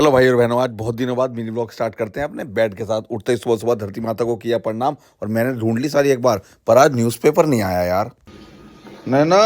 Hello भाई और बहनों, आज बहुत दिनों बाद मिनी ब्लॉग स्टार्ट करते हैं अपने बेड के साथ। उठते ही सुबह सुबह धरती माता को किया प्रणाम और मैंने ढूंढ ली सारी अखबार, पर आज न्यूज़पेपर नहीं आया यार। नैना,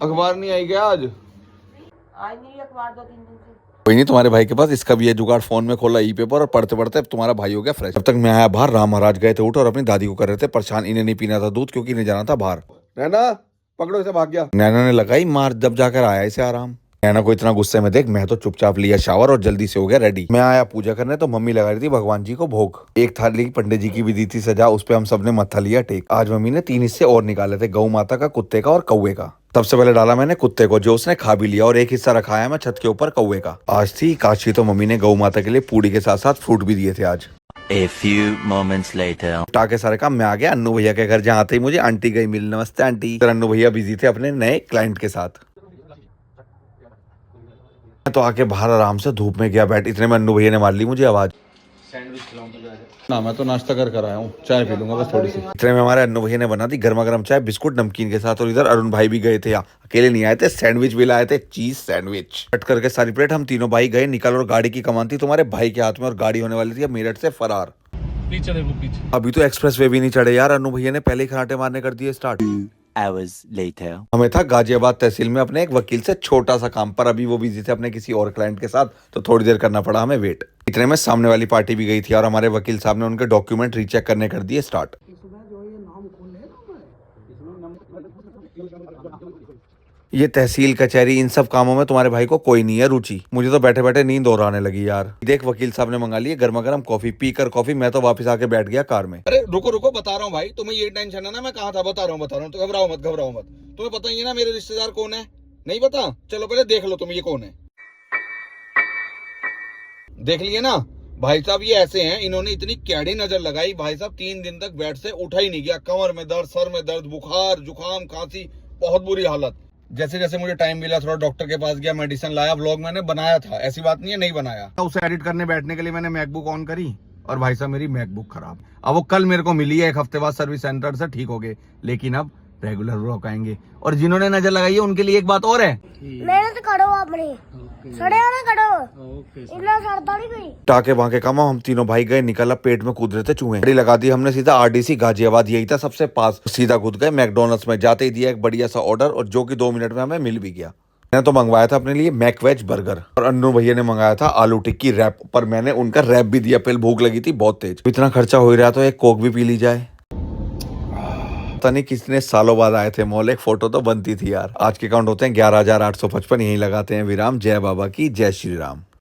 अखबार नहीं आई क्या आज? आज नहीं अखबार 2-3 दिन से। कोई नहीं, तुम्हारे भाई के पास इसका भी है जुगाड़। फोन में खोला ई पेपर और पढ़ते पढ़ते अब तुम्हारा भाई हो गया फ्रेश। जब तक मैं आया बाहर, राम महाराज गए थे उठ और अपनी दादी को कर रहे थे परेशान। इन्हें नहीं पीना था दूध क्योंकि इन्हें जाना था बाहर। नैना पकड़ो, इसे भाग गया। नैना ने लगाई मार, जब जाकर आया इसे आराम। नैना को इतना गुस्से में देख मैं तो चुपचाप लिया शावर और जल्दी से हो गया रेडी। मैं आया पूजा करने तो मम्मी लगा रही थी भगवान जी को भोग। एक थाली पंडित जी की भी दी थी सजा, उस पे हम सबने मत्था लिया टेक। आज मम्मी ने 3 हिस्से और निकाले थे, गौ माता का, कुत्ते का और कौवे का। सबसे पहले डाला मैंने कुत्ते को, जो उसने खा भी लिया, और एक हिस्सा रखा है मैं छत के ऊपर कौवे का। आज थी काशी तो मम्मी ने गौ माता के लिए पूड़ी के साथ साथ फ्रूट भी दिए थे आज। A few moments later. उठा के सारे काम मैं आ गया अन्नू भैया के घर, जहाँ आते ही मुझे आंटी गई मिल। नमस्ते आंटी। फिर अन्नू भैया बिजी थे अपने नए क्लाइंट के साथ। मैं तो आके बाहर आराम से धूप में गया बैठ, इतने में अन्नू भैया ने मार ली मुझे आवाज। ना मैं तो नाश्ता कर आया हूँ, चाय पी लूंगा बस थोड़ी सी। इतने में हमारे अन्नू भैया ने बना दी गर्मा गर्म चाय बिस्कुट नमकीन के साथ। और इधर अरुण भाई भी गए थे, यहाँ अकेले नहीं आए थे, सैंडविच भी लाए थे, चीज सैंडविच। कट करके सारी प्लेट हम तीनों भाई गए निकल, और गाड़ी की कमान थी तुम्हारे भाई के हाथ में और गाड़ी होने वाली थी अब मेरठ से फरार। पीछे देखो पीछे। अभी तो एक्सप्रेस वे भी नहीं चढ़े यार, अन्नू भैया ने पहले ही खराटे मारने कर दिए स्टार्ट। Hours later. हमें था गाजियाबाद तहसील में अपने एक वकील से छोटा सा काम, पर अभी वो बिजी थे अपने किसी और क्लाइंट के साथ, तो थोड़ी देर करना पड़ा हमें वेट। इतने में सामने वाली पार्टी भी गई थी और हमारे वकील साहब ने उनके डॉक्यूमेंट रीचेक करने कर दिए स्टार्ट। ये तहसील कचहरी इन सब कामों में तुम्हारे भाई को कोई नहीं है रुचि। मुझे तो बैठे बैठे नींद और आने लगी यार। देख वकील साहब ने मंगा ली गर्मा गर्म कॉफी, पीकर कॉफी मैं तो वापस आके बैठ गया कार में। अरे रुको रुको, बता रहा हूँ भाई, तुम्हें ये टेंशन है ना, मैं कहा था, बता रहा हूँ, तो घबराओ मत। तुम्हें पता ही है ना मेरे रिश्तेदार कौन है? नहीं पता? चलो पहले देख लो तुम ये कौन है। देख लिए ना भाई साहब, ये ऐसे हैं, इन्होंने इतनी कैडी नजर लगाई भाई साहब, 3 दिन तक बेड से उठा ही नहीं गया। कमर में दर्द, सर में दर्द, बुखार, जुकाम, खांसी, बहुत बुरी हालत। जैसे जैसे मुझे टाइम मिला थोड़ा डॉक्टर के पास गया, मेडिसिन लाया। व्लॉग मैंने बनाया था, ऐसी बात नहीं है नहीं बनाया। उसे एडिट करने बैठने के लिए मैंने मैकबुक ऑन करी और भाई साहब मेरी मैकबुक खराब। अब वो कल मेरे को मिली है, 1 हफ्ते बाद सर्विस सेंटर से ठीक हो गए, लेकिन अब रेगुलर व्लॉग आएंगे। और जिन्होंने नजर लगाई है उनके लिए एक बात और है, मेहनत करो अपनी, सड़े ना करो, इतना सड़ता नहीं कोई। टाके वाके कमा हम तीनों भाई गए निकल, अब पेट में कूद रहे थे चूहे। गाड़ी लगा दी हमने सीधा आरडीसी गाजियाबाद, यही था सबसे पास। सीधा कूद गए मैकडोनल्ड्स में, जाते ही दिया एक बढ़िया सा ऑर्डर, और जो कि 2 मिनट में हमें मिल भी गया। मैंने तो मंगवाया था अपने लिए मैक वेज बर्गर और अन्नू भैया ने मंगाया था आलू टिक्की रैप, पर मैंने उनका रैप भी दिया, पहले भूख लगी थी बहुत तेज। इतना खर्चा हो ही रहा तो एक कोक भी पी ली जाए। पता नहीं किसने सालों बाद आए थे मॉल, एक फोटो तो बनती थी यार। आज के काउंट होते हैं 11,855, यहीं लगाते हैं विराम। जय बाबा की जय श्री राम।